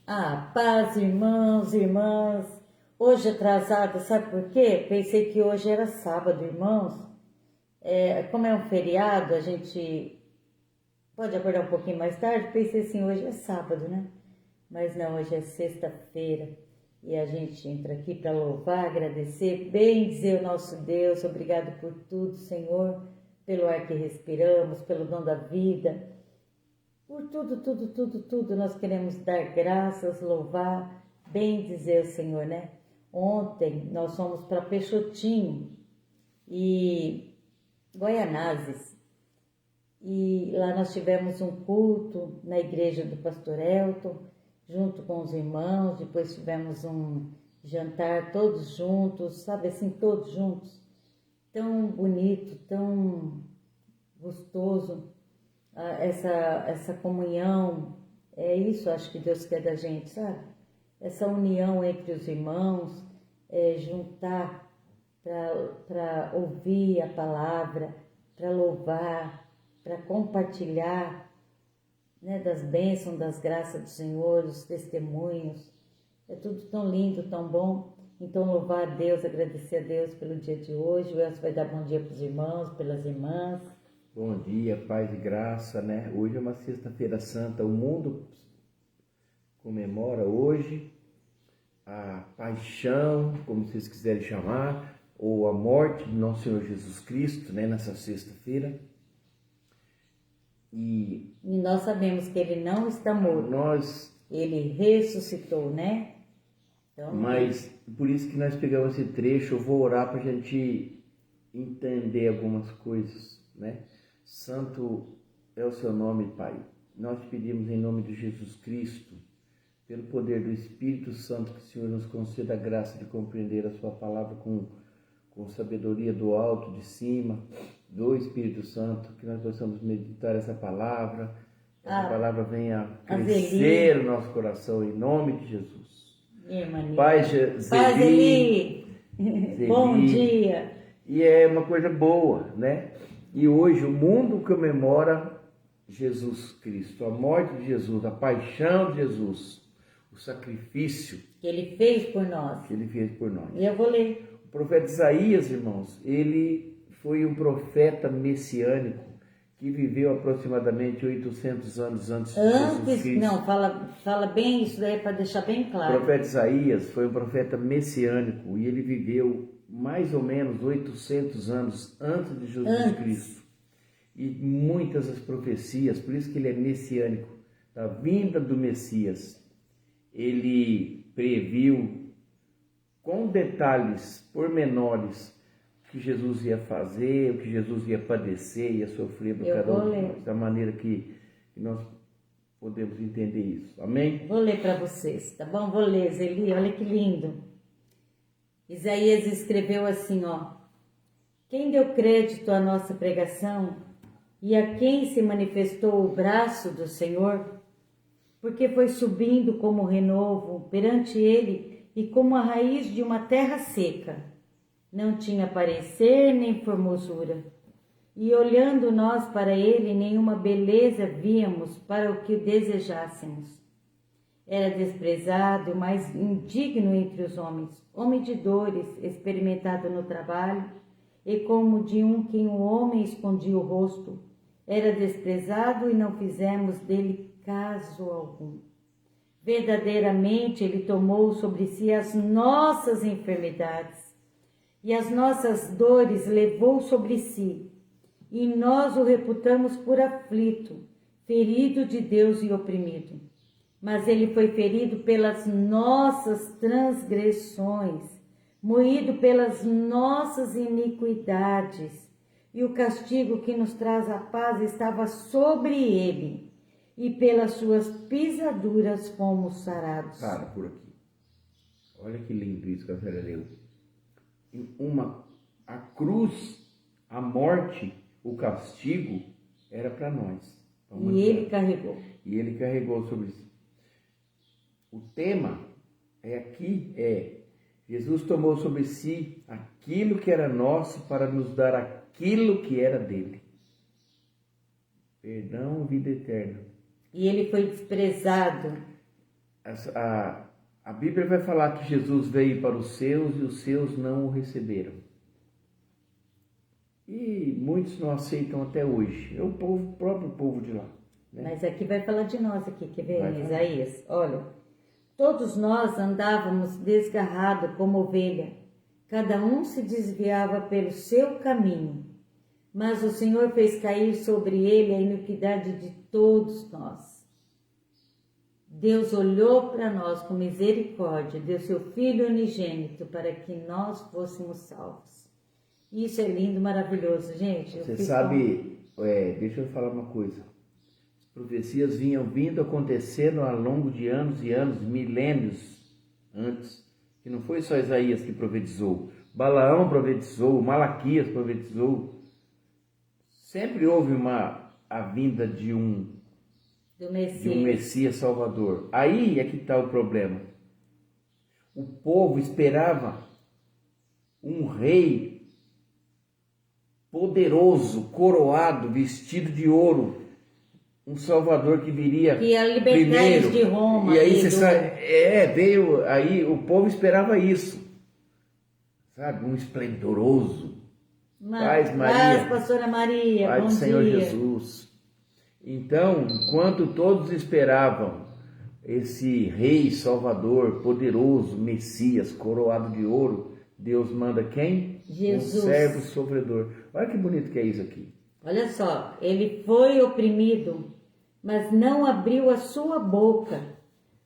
Paz, irmãos, irmãs. Hoje atrasada, sabe por quê? Pensei que hoje era sábado, irmãos. Como é um feriado, a gente pode acordar um pouquinho mais tarde. Pensei assim, hoje é sábado, né? Mas não, hoje é sexta-feira. E a gente entra aqui para louvar, agradecer, bem dizer o nosso Deus. Obrigado por tudo, Senhor, pelo ar que respiramos, pelo dom da vida. Por tudo, nós queremos dar graças, louvar, bem dizer o Senhor, né? Ontem nós fomos para Peixotinho e Guaianazes, e lá nós tivemos um culto na igreja do Pastor Elton, junto com os irmãos, depois tivemos um jantar todos juntos, sabe assim, todos juntos, tão bonito, tão gostoso. Essa comunhão, é isso, acho que Deus quer da gente, sabe? Essa união entre os irmãos, juntar para ouvir a palavra, para louvar, para compartilhar, né, das bênçãos, das graças do Senhor, os testemunhos. É tudo tão lindo, tão bom. Então, louvar a Deus, agradecer a Deus pelo dia de hoje. O Elcio vai dar bom dia para os irmãos, pelas irmãs. Bom dia, paz e graça, né? Hoje é uma sexta-feira santa, o mundo comemora hoje a paixão, como vocês quiserem chamar, ou a morte de nosso Senhor Jesus Cristo, né? Nessa sexta-feira. E nós sabemos que Ele não está morto, Ele ressuscitou, né? Então, mas por isso que nós pegamos esse trecho, eu vou orar para a gente entender algumas coisas, né? Santo é o seu nome, Pai. Nós te pedimos em nome de Jesus Cristo, pelo poder do Espírito Santo, que o Senhor nos conceda a graça de compreender a sua palavra com sabedoria do alto, de cima, do Espírito Santo, que nós possamos meditar essa palavra palavra venha crescer no nosso coração, em nome de Jesus. Pai, Zeli. Bom dia. E é uma coisa boa, né? E hoje o mundo comemora Jesus Cristo, a morte de Jesus, a paixão de Jesus, o sacrifício que Ele fez por nós. E eu vou ler. O profeta Isaías, irmãos, ele foi um profeta messiânico que viveu aproximadamente 800 anos antes de Jesus Cristo. Não, fala bem isso daí para deixar bem claro. O profeta Isaías foi um profeta messiânico e ele viveu mais ou menos 800 anos antes de Jesus Cristo. E muitas as profecias, por isso que ele é messiânico, da vinda do Messias, ele previu com detalhes pormenores o que Jesus ia fazer, o que Jesus ia padecer, ia sofrer por cada um de nós, da maneira que nós podemos entender isso. Amém? Vou ler para vocês, tá bom? Vou ler, Zeli, olha que lindo. Isaías escreveu assim, ó: quem deu crédito à nossa pregação e a quem se manifestou o braço do Senhor? Porque foi subindo como renovo perante ele e como a raiz de uma terra seca. Não tinha parecer nem formosura. E olhando nós para ele, nenhuma beleza víamos para o que desejássemos. Era desprezado, mais indigno entre os homens, homem de dores, experimentado no trabalho, e como de quem o homem escondia o rosto. Era desprezado e não fizemos dele caso algum. Verdadeiramente ele tomou sobre si as nossas enfermidades e as nossas dores levou sobre si, e nós o reputamos por aflito, ferido de Deus e oprimido. Mas ele foi ferido pelas nossas transgressões, moído pelas nossas iniquidades, e o castigo que nos traz a paz estava sobre ele, e pelas suas pisaduras fomos sarados. Para por aqui. Olha que lindo isso que a senhora leu. A cruz, a morte, o castigo era para nós. E ele carregou. E ele carregou sobre si. O tema Jesus tomou sobre si aquilo que era nosso para nos dar aquilo que era dele. Perdão, vida eterna. E ele foi desprezado. a Bíblia vai falar que Jesus veio para os seus e os seus não o receberam. E muitos não aceitam até hoje. É o próprio povo de lá. Né? Mas aqui vai falar de nós aqui, quer ver, Vai falar. Isaías? Olha, todos nós andávamos desgarrados como ovelha, cada um se desviava pelo seu caminho, mas o Senhor fez cair sobre ele a iniquidade de todos nós. Deus olhou para nós com misericórdia, deu seu Filho unigênito para que nós fôssemos salvos. Isso é lindo, maravilhoso, gente. Você sabe, deixa eu falar uma coisa. As profecias vinham vindo acontecendo ao longo de anos e anos, milênios antes, que não foi só Isaías que profetizou. Balaão profetizou, Malaquias profetizou. Sempre houve a vinda de um Messias Salvador. Aí é que está o problema. O povo esperava um rei poderoso, coroado, vestido de ouro, um Salvador que viria que ia libertar primeiro. eles de Roma. E aí veio, aí o povo esperava isso, sabe, um esplendoroso. Paz Maria, Pastora Maria, Pai bom do Senhor dia. Jesus. Então, enquanto todos esperavam esse rei salvador, poderoso, Messias, coroado de ouro, Deus manda quem? Jesus. Um servo sofredor. Olha que bonito que é isso aqui. Olha só, ele foi oprimido, mas não abriu a sua boca.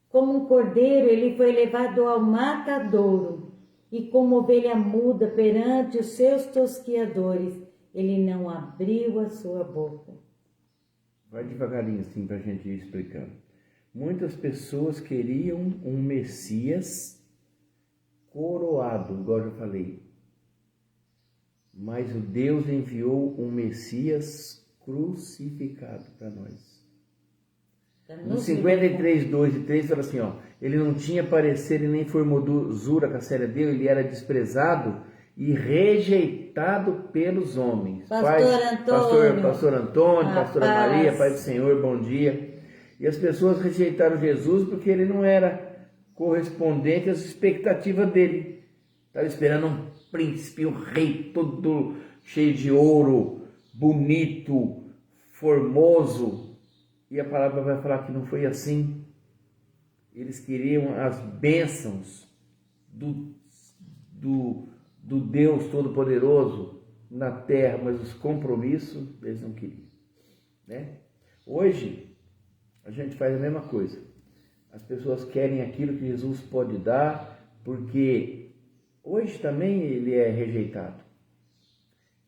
Como um cordeiro, ele foi levado ao matadouro, e como ovelha muda perante os seus tosquiadores, ele não abriu a sua boca. Vai devagarinho assim para a gente ir explicando. Muitas pessoas queriam um Messias coroado, igual eu já falei. Mas o Deus enviou um Messias crucificado para nós. No 53, 2 e 3 fala assim, ó, ele não tinha parecer e nem formosura com a séria dele, ele era desprezado e rejeitado pelos homens. Pastor Antônio, pastora Maria, Pai do Senhor, bom dia. E as pessoas rejeitaram Jesus porque ele não era correspondente às expectativas dele. Estava esperando um príncipe, um rei todo cheio de ouro, bonito, formoso. E a palavra vai falar que não foi assim. Eles queriam as bênçãos do Deus Todo-Poderoso na terra, mas os compromissos eles não queriam. Né? Hoje, a gente faz a mesma coisa. As pessoas querem aquilo que Jesus pode dar, porque hoje também ele é rejeitado.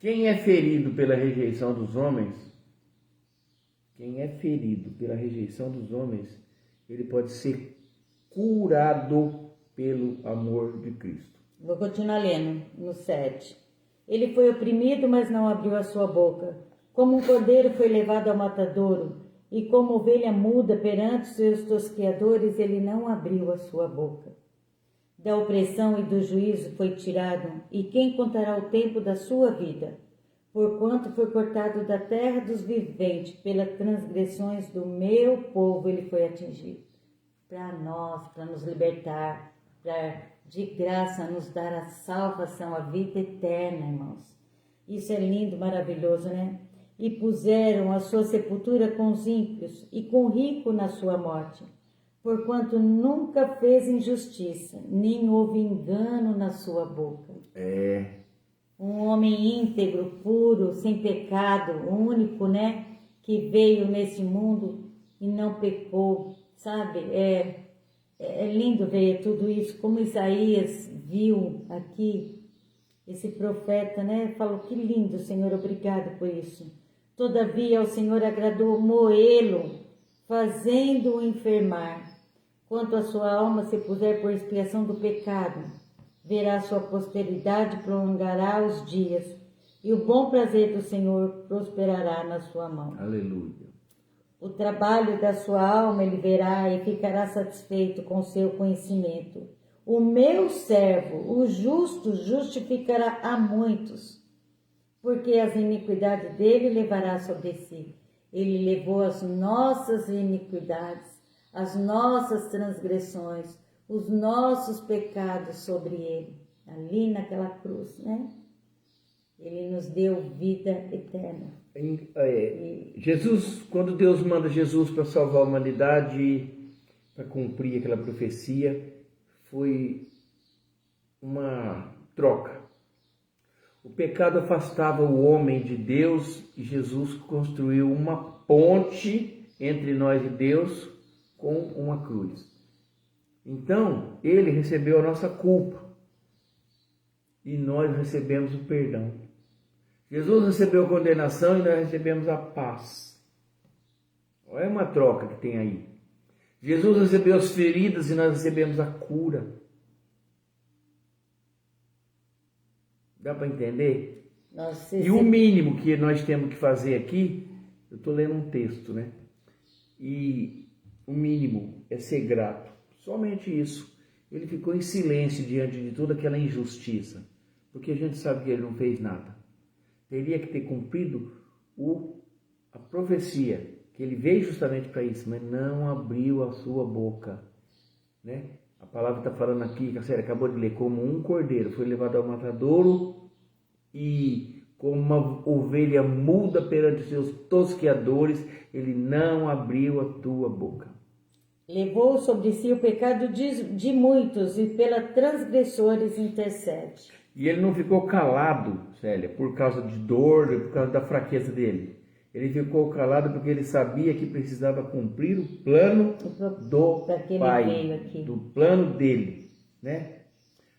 Quem é ferido pela rejeição dos homens, ele pode ser curado pelo amor de Cristo. Vou continuar lendo no 7. Ele foi oprimido, mas não abriu a sua boca. Como um cordeiro foi levado ao matadouro, e como ovelha muda perante seus tosqueadores, ele não abriu a sua boca. Da opressão e do juízo foi tirado, e quem contará o tempo da sua vida? Porquanto foi cortado da terra dos viventes, pelas transgressões do meu povo ele foi atingido. Para nós, para nos libertar, para de graça nos dar a salvação, a vida eterna, irmãos. Isso é lindo, maravilhoso, né? E puseram a sua sepultura com os ímpios e com o rico na sua morte, porquanto nunca fez injustiça, nem houve engano na sua boca. Um homem íntegro, puro, sem pecado, único, né? Que veio nesse mundo e não pecou, sabe? É lindo ver tudo isso, como Isaías viu aqui, esse profeta, né? Falou, que lindo, Senhor, obrigado por isso. Todavia, ao Senhor agradou moê-lo, fazendo-o enfermar. Quanto a sua alma se puser por expiação do pecado, verá sua posteridade, prolongará os dias, e o bom prazer do Senhor prosperará na sua mão. Aleluia. O trabalho da sua alma ele verá e ficará satisfeito com seu conhecimento. O meu servo, o justo, justificará a muitos, porque as iniquidades dele levará sobre si. Ele levou as nossas iniquidades, as nossas transgressões, os nossos pecados sobre ele, ali naquela cruz, né? Ele nos deu vida eterna. Jesus, quando Deus manda Jesus para salvar a humanidade, para cumprir aquela profecia, foi uma troca. O pecado afastava o homem de Deus e Jesus construiu uma ponte entre nós e Deus com uma cruz. Então, ele recebeu a nossa culpa e nós recebemos o perdão. Jesus recebeu a condenação e nós recebemos a paz. Olha uma troca que tem aí. Jesus recebeu as feridas e nós recebemos a cura. Dá para entender? Nossa, E o mínimo que nós temos que fazer aqui, eu estou lendo um texto, né? E o mínimo é ser grato. Somente isso. Ele ficou em silêncio diante de toda aquela injustiça, porque a gente sabe que ele não fez nada. Teria que ter cumprido a profecia, que ele veio justamente para isso, mas não abriu a sua boca, né? A palavra está falando aqui, que a série acabou de ler, como um cordeiro foi levado ao matadouro e como uma ovelha muda perante seus tosqueadores, ele não abriu a tua boca. Levou sobre si o pecado de muitos e pela transgressores intercede. E ele não ficou calado, Célia, por causa de dor, por causa da fraqueza dele. Ele ficou calado porque ele sabia que precisava cumprir o plano do Pai, do plano dele, né?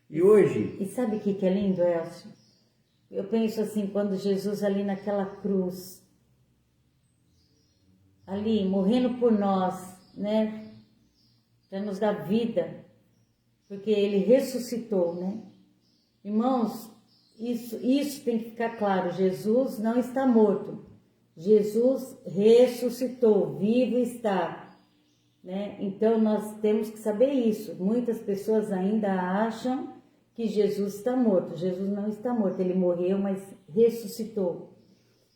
E hoje... E sabe o que é lindo, Elcio? Eu penso assim, quando Jesus ali naquela cruz, ali morrendo por nós, né? Para nos dar vida, porque ele ressuscitou, né? Irmãos, isso tem que ficar claro, Jesus não está morto. Jesus ressuscitou, vivo está, né? Então nós temos que saber isso. Muitas pessoas ainda acham que Jesus está morto. Jesus não está morto, ele morreu, mas ressuscitou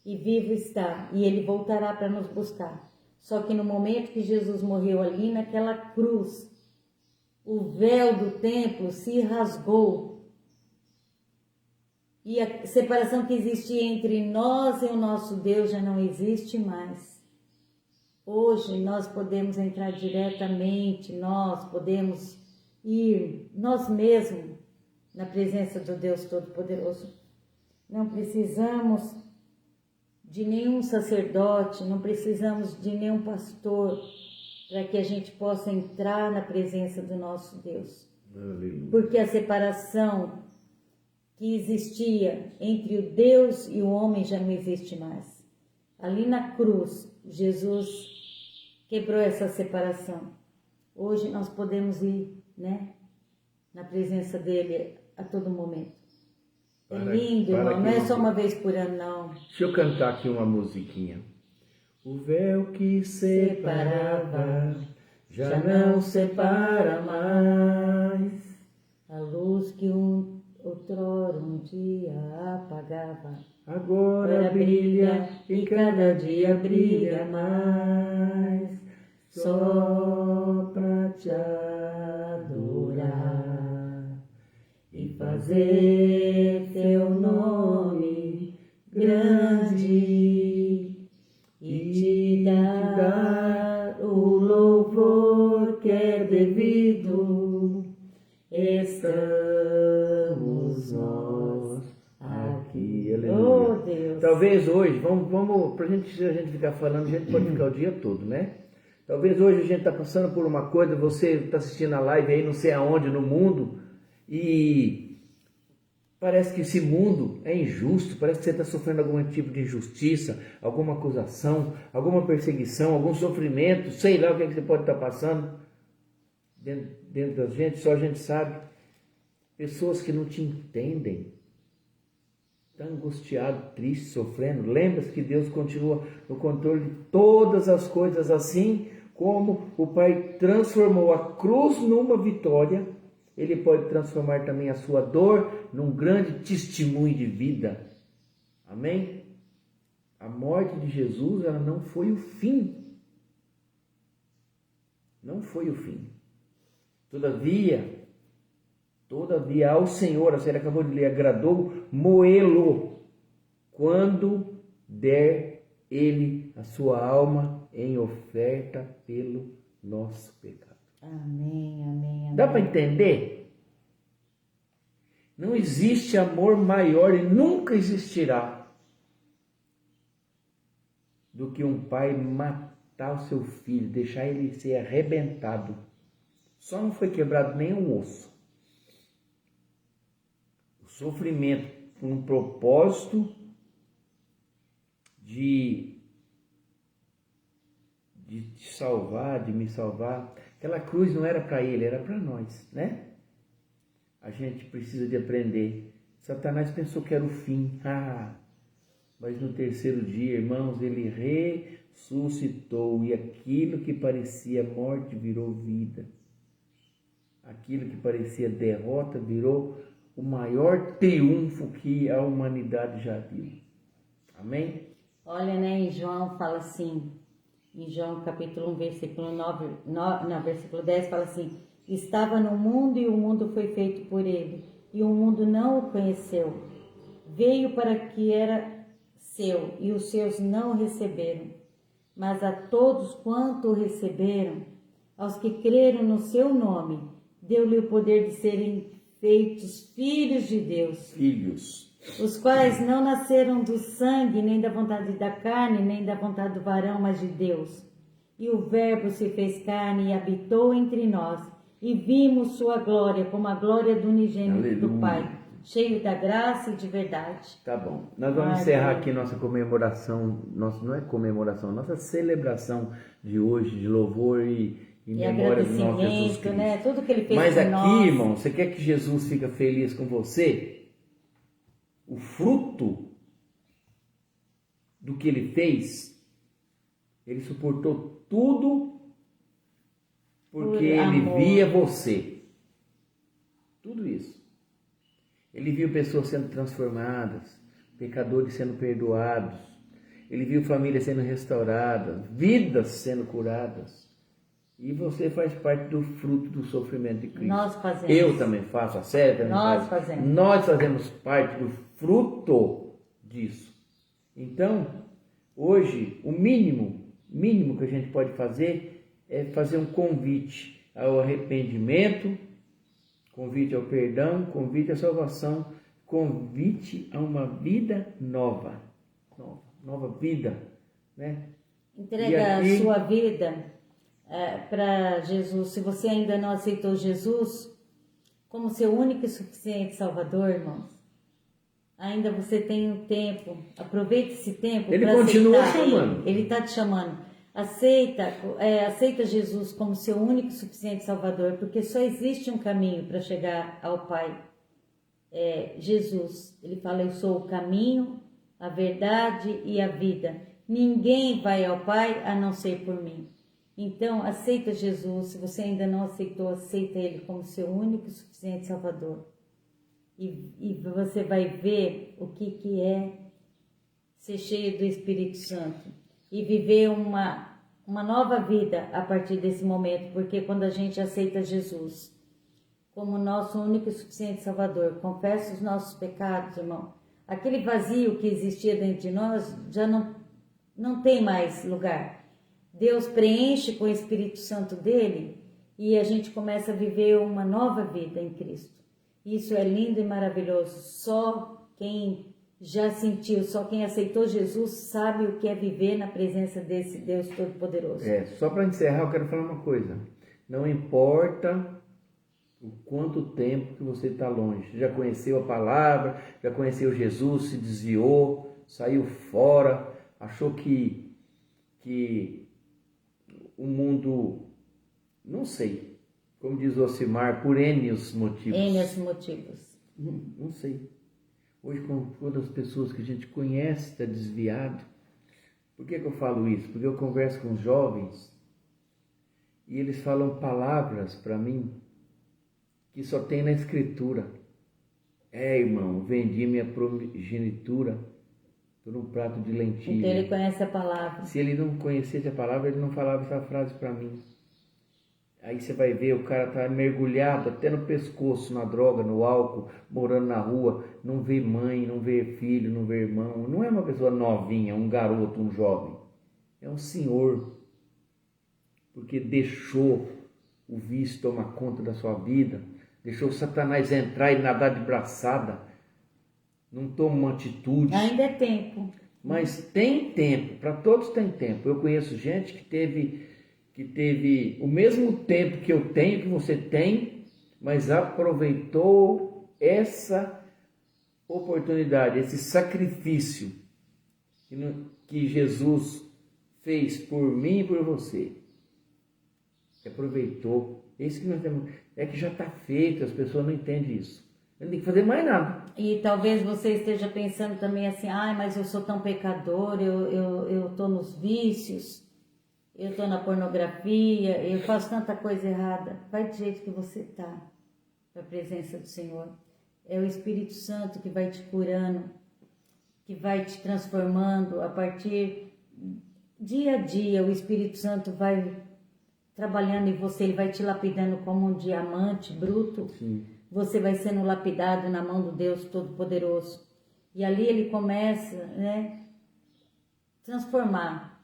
e vivo está, e ele voltará para nos buscar. Só que no momento que Jesus morreu ali naquela cruz, o véu do templo se rasgou. E a separação que existia entre nós e o nosso Deus já não existe mais. Hoje nós podemos entrar diretamente, nós podemos ir, nós mesmos, na presença do Deus Todo-Poderoso. Não precisamos de nenhum sacerdote, não precisamos de nenhum pastor para que a gente possa entrar na presença do nosso Deus. Aleluia. Porque a separação que existia entre o Deus e o homem já não existe mais. Ali na cruz, Jesus quebrou essa separação. Hoje nós podemos ir, né, na presença dele a todo momento. É lindo, irmão, não é só uma vez por ano, não. Deixa eu cantar aqui uma musiquinha. O véu que separava já não separa mais. A luz que outrora um dia apagava, agora brilha e cada dia brilha mais, só pra te adorar e fazer teu nome grande e te dar o louvor que é devido. Estamos nós aqui. Oh, Deus. Talvez hoje, vamos pra gente ficar falando, a gente pode ficar o dia todo, né? Talvez hoje a gente está passando por uma coisa, você está assistindo a live aí não sei aonde no mundo e parece que esse mundo é injusto, parece que você está sofrendo algum tipo de injustiça, alguma acusação, alguma perseguição, algum sofrimento, sei lá o que, é que você pode estar passando dentro da gente, só a gente sabe. Pessoas que não te entendem, está angustiado, triste, sofrendo. Lembra-se que Deus continua no controle de todas as coisas, assim como o Pai transformou a cruz numa vitória, Ele pode transformar também a sua dor num grande testemunho de vida. Amém? A morte de Jesus, ela não foi o fim. Não foi o fim. Todavia ao Senhor, a senhora acabou de ler, agradou moê-lo quando der ele a sua alma em oferta pelo nosso pecado. Amém, amém, amém. Dá para entender? Não existe amor maior e nunca existirá do que um pai matar o seu filho, deixar ele ser arrebentado. Só não foi quebrado nenhum osso. O sofrimento com um propósito de te salvar, de me salvar. Aquela cruz não era para ele, era para nós, né? A gente precisa de aprender. Satanás pensou que era o fim. Mas no terceiro dia, irmãos, ele ressuscitou e aquilo que parecia morte virou vida. Aquilo que parecia derrota virou o maior triunfo que a humanidade já viu. Amém? Olha, né, em João fala assim, em João capítulo 1, versículo versículo 10 fala assim: estava no mundo e o mundo foi feito por ele, e o mundo não o conheceu. Veio para que era seu, e os seus não o receberam. Mas a todos quanto o receberam, aos que creram no seu nome, deu-lhe o poder de serem feitos filhos de Deus. Filhos. Os quais não nasceram do sangue, nem da vontade da carne, nem da vontade do varão, mas de Deus. E o Verbo se fez carne e habitou entre nós, e vimos sua glória como a glória do unigênito do Pai, cheio da graça e de verdade. Tá bom. Nós vamos encerrar aqui nossa comemoração, não é comemoração, nossa celebração de hoje, de louvor e memória do nosso Jesus Cristo. Né? Tudo que ele fez Mas por aqui, nós. irmão, você quer que Jesus fique feliz com você? O fruto do que ele fez, ele suportou tudo porque ele via você. Tudo isso. Ele viu pessoas sendo transformadas, pecadores sendo perdoados. Ele viu famílias sendo restauradas, vidas sendo curadas. E você faz parte do fruto do sofrimento de Cristo. Nós fazemos. Eu também faço, a Célia também Nós faz. fazemos. Nós fazemos parte do fruto disso. Então, hoje, o mínimo que a gente pode fazer é fazer um convite ao arrependimento, convite ao perdão, convite à salvação, convite a uma vida nova. Nova vida, né? Entrega a sua vida para Jesus. Se você ainda não aceitou Jesus como seu único e suficiente Salvador, irmãos, ainda você tem um tempo. Aproveite esse tempo. Ele continua chamando. Ele está te chamando. Aceita Jesus como seu único e suficiente Salvador, porque só existe um caminho para chegar ao Pai. Jesus. Ele fala: eu sou o caminho, a verdade e a vida. Ninguém vai ao Pai a não ser por mim. Então, aceita Jesus. Se você ainda não aceitou, aceita Ele como seu único e suficiente Salvador. E você vai ver o que é ser cheio do Espírito Santo. E viver uma nova vida a partir desse momento. Porque quando a gente aceita Jesus como nosso único e suficiente Salvador, confessa os nossos pecados, irmão, aquele vazio que existia dentro de nós já não tem mais lugar. Deus preenche com o Espírito Santo dele e a gente começa a viver uma nova vida em Cristo. Isso é lindo e maravilhoso. Só quem já sentiu, só quem aceitou Jesus sabe o que é viver na presença desse Deus Todo-Poderoso. Só para encerrar, eu quero falar uma coisa. Não importa o quanto tempo que você está longe. Já conheceu a palavra, já conheceu Jesus, se desviou, saiu fora, achou que o mundo, não sei, como diz o Ocimar, por N motivos. N motivos. Não sei. Hoje, com todas as pessoas que a gente conhece, está desviado. Por que eu falo isso? Porque eu converso com os jovens e eles falam palavras para mim que só tem na Escritura. Irmão, vendi minha progenitura por um prato de lentilha. Então ele conhece a palavra. Se ele não conhecesse a palavra, ele não falava essa frase para mim. Aí você vai ver, o cara tá mergulhado até no pescoço, na droga, no álcool, morando na rua, não vê mãe, não vê filho, não vê irmão. Não é uma pessoa novinha, um garoto, um jovem. É um senhor, porque deixou o vício tomar conta da sua vida, deixou Satanás entrar e nadar de braçada, não toma uma atitude. Ainda é tempo. Mas tem tempo, para todos tem tempo. Eu conheço gente que teve o mesmo tempo que eu tenho, que você tem, mas aproveitou essa oportunidade, esse sacrifício que Jesus fez por mim e por você. Aproveitou. Esse que nós temos, é que já está feito, as pessoas não entendem isso. Não tem que fazer mais nada. E talvez você esteja pensando também assim, mas eu sou tão pecador, eu tô nos vícios, eu tô na pornografia, eu faço tanta coisa errada. Vai do jeito que você tá, para a presença do Senhor. É o Espírito Santo que vai te curando, que vai te transformando a partir dia a dia. O Espírito Santo vai trabalhando em você, ele vai te lapidando como um diamante bruto. Sim. Você vai sendo lapidado na mão do Deus Todo-Poderoso. E ali ele começa, transformar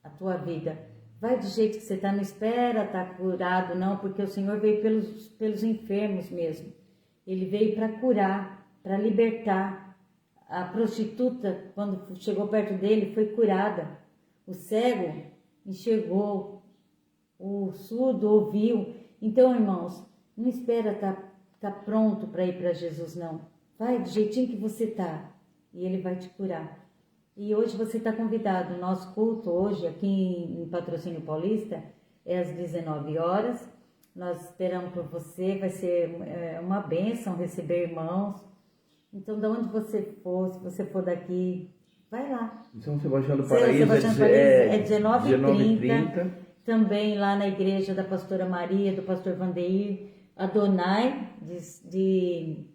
a tua vida. Vai do jeito que você está, não espera estar curado, não, porque o Senhor veio pelos enfermos mesmo. Ele veio para curar, para libertar. A prostituta, quando chegou perto dele, foi curada. O cego enxergou, o surdo ouviu. Então, irmãos, não espera tá pronto para ir para Jesus, não. Vai do jeitinho que você tá e ele vai te curar. E hoje você está convidado. O nosso culto hoje aqui em Patrocínio Paulista é às 19 horas. Nós esperamos por você, vai ser uma bênção receber irmãos. Então, de onde você for, se você for daqui, vai lá. São Sebastião do Paraíso é 19h30. 19h30. Também lá na igreja da pastora Maria, do pastor Vandeir, Adonai, de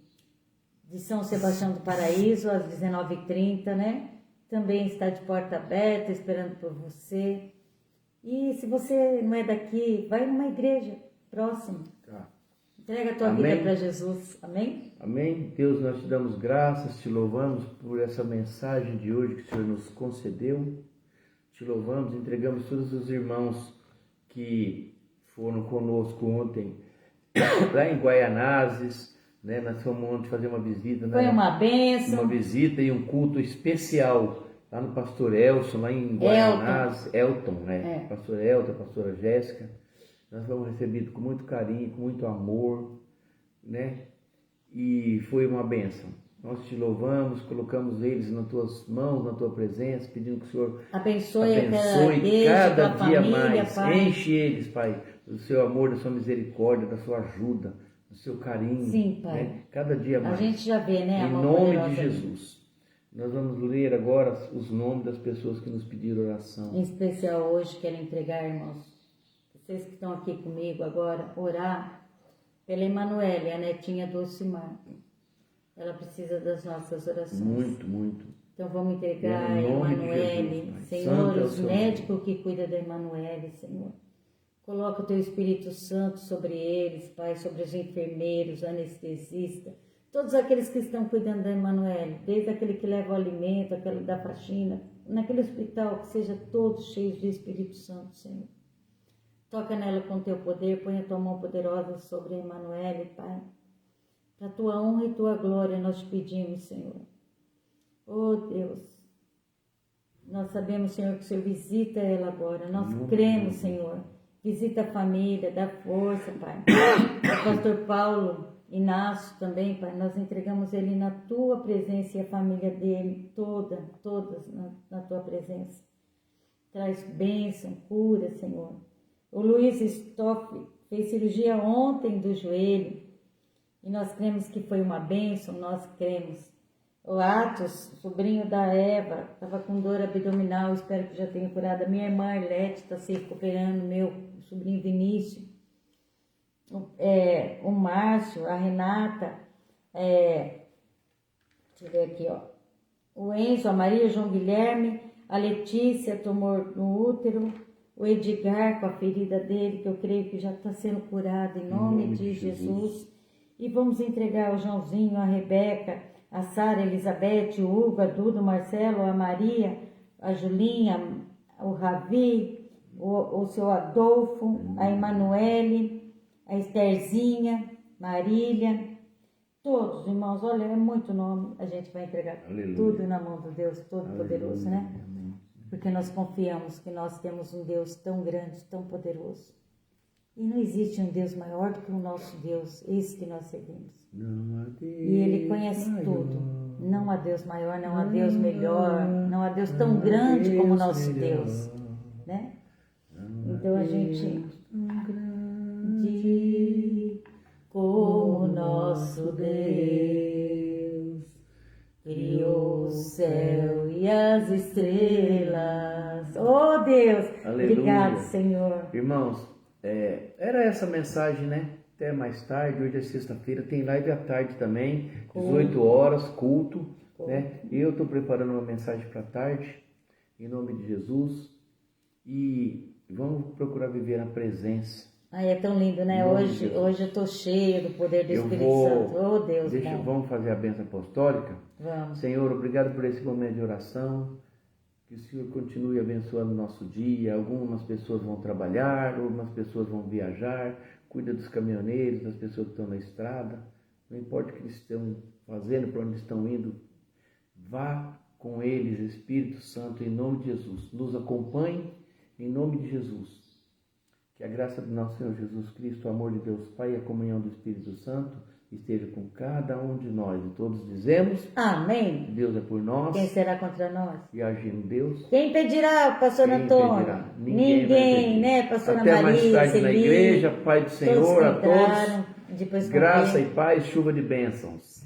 São Sebastião do Paraíso, às 19h30, né? Também está de porta aberta, esperando por você. E se você não é daqui, vai numa igreja próxima. Tá. Entrega a tua Amém. vida para Jesus. Amém? Amém. Deus, nós te damos graças, te louvamos por essa mensagem de hoje que o Senhor nos concedeu. Te louvamos, entregamos todos os irmãos que foram conosco ontem, lá em Guaianazes, né? Nós fomos ontem fazer uma visita. Foi uma bênção. Uma visita e um culto especial lá no Pastor Elson, lá em Guaianazes. Elton, né? Pastor Elton, pastora Jéssica. Nós fomos recebidos com muito carinho, com muito amor, né? E foi uma bênção. Nós te louvamos, colocamos eles nas tuas mãos, na tua presença, pedindo que o Senhor abençoe cada dia família, mais. Pai. Enche eles, Pai, do seu amor, da sua misericórdia, da sua ajuda, do seu carinho. Sim, Pai. Né? Cada dia mais. A gente já vê, né? Em nome de Jesus. Nós vamos ler agora os nomes das pessoas que nos pediram oração. Em especial hoje, quero entregar, irmãos, vocês que estão aqui comigo agora, orar pela Emanuele, a netinha do Ocimar. Ela precisa das nossas orações. Muito, muito. Então vamos entregar a Em nome de Emanuele, Jesus, Pai. Senhor, Santo é o os seu médicos que cuidam da Emanuele, Senhor. Coloca o teu Espírito Santo sobre eles, Pai, sobre os enfermeiros, anestesistas, todos aqueles que estão cuidando da Emanuele, desde aquele que leva o alimento, aquele da faxina, naquele hospital, que seja todos cheios do Espírito Santo, Senhor. Toca nela com teu poder, põe a tua mão poderosa sobre a Emanuele, Pai. Para a tua honra e tua glória nós te pedimos, Senhor. Oh, Deus, nós sabemos, Senhor, que o Senhor visita ela agora. Nós cremos, Senhor. Visita a família, dá força, Pai. O pastor Paulo Inácio também, Pai, nós entregamos ele na tua presença e a família dele, todas na tua presença. Traz bênção, cura, Senhor. O Luiz Stoff fez cirurgia ontem do joelho. E nós cremos que foi uma bênção, nós cremos. O Atos, sobrinho da Eva, estava com dor abdominal, espero que já tenha curado. A minha irmã Arlete está se recuperando, meu sobrinho Vinícius. O Márcio, a Renata, deixa eu ver aqui, ó. O Enzo, a Maria, o João Guilherme, a Letícia, tumor no útero, o Edgar com a ferida dele, que eu creio que já está sendo curado em nome de Jesus. E vamos entregar o Joãozinho, a Rebeca, a Sara, a Elizabeth, o Hugo, a Duda, o Marcelo, a Maria, a Julinha, o Ravi, o seu Adolfo, a Emanuele, a Estherzinha, Marília, todos, irmãos, olha, é muito nome, a gente vai entregar tudo na mão do Deus Todo-Poderoso, né? Porque nós confiamos que nós temos um Deus tão grande, tão poderoso. E não existe um Deus maior do que o nosso Deus, esse que nós servimos. E Ele conhece tudo. Não há Deus maior, não há Deus melhor, não há Deus tão grande como o nosso Deus, né? Então a gente diz como nosso Deus criou o céu e as estrelas. Oh Deus, Aleluia. Obrigado, Senhor. Irmãos, era essa mensagem, né? Até mais tarde, hoje é sexta-feira, tem live à tarde também, 18 horas, culto, né? Eu estou preparando uma mensagem para tarde, em nome de Jesus, e vamos procurar viver na presença. Ai, é tão lindo, né? Hoje eu estou cheio do poder do Espírito Santo. Oh, Deus, vamos fazer a bênção apostólica? Vamos. Senhor, obrigado por esse momento de oração. Que o Senhor continue abençoando o nosso dia. Algumas pessoas vão trabalhar, algumas pessoas vão viajar. Cuida dos caminhoneiros, das pessoas que estão na estrada. Não importa o que eles estão fazendo, para onde estão indo. Vá com eles, Espírito Santo, em nome de Jesus. Nos acompanhe, em nome de Jesus. Que a graça do nosso Senhor Jesus Cristo, o amor de Deus Pai e a comunhão do Espírito Santo esteja com cada um de nós. E todos dizemos: Amém. Deus é por nós. Quem será contra nós? E agindo Deus. Quem impedirá, pastor Antônio? Ninguém, né, pastora Até Maria, mais tarde Celi, na igreja. Pai do Senhor a todos. Depois Graça e paz, chuva de bênçãos.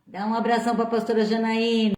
Dá um abração para a pastora Janaína.